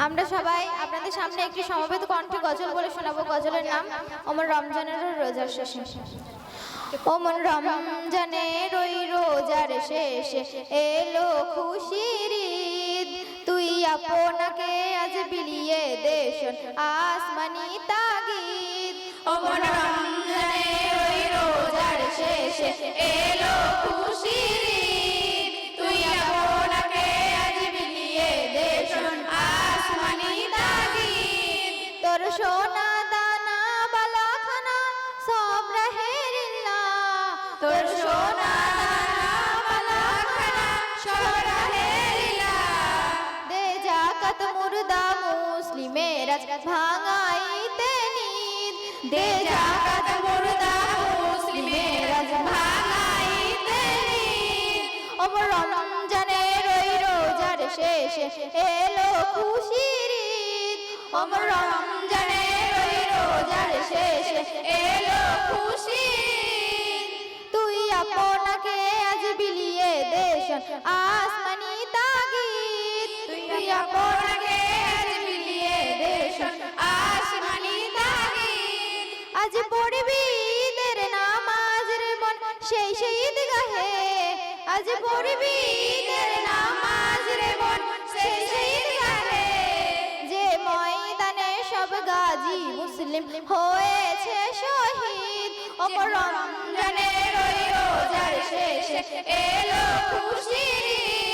আমরা সবাই আপনাদের সামনে একটি সমবেত কণ্ঠে গজল বলে শোনাবো। গজলের নাম ওমর রমজানের রোজার শেষে। ওমর রমজানের ওই রোজার শেষে এলো খুশির ঈদ, তুই আপনাকে আজ বিলিয়ে দেশ আসমানি তাগিদ। ওমর রমজানের ওই রোজার শেষে এলো খুশির ঈদ, তুই আপনাকে আজ বিলিয়ে দেশ আসমানি তাগিদ। তোর সোনা দানা বালাখানা সব রাহেরিল্লাহ, তোর সোনা দানা বালাখানা সব রাহেরিল্লাহ। দে যাকাত মুর্দা মুসলিমের আজ ভাঙাইতে নিদ, দে যাকাত মুর্দা মুসলিমের আজ ভাঙাইতে নিদ। ওমর রমজানের ওই রোজার শেষে এলো খুশির ঈদ, ওমর রমজানের ওই রোজার শেষে এলো খুশির ঈদ, তুই আপনাকে আজ বিলিয়ে দেশ আসমানি তাগিদ, তুই আপনাকে আজ বিলিয়ে দেশ আসমানি তাগিদ। আজ পড়বি ঈদের নামাজ রে মন সেই ঈদগাহে, আজ পড়বি ঈদের নামাজ রে মন সেই ঈদগাহে। যে ময়দানে সব গাজী মুসলিম হয়েছে শহীদ, ওমর রমজানের ওই রোজার শেষে এলো খুশির ঈদ।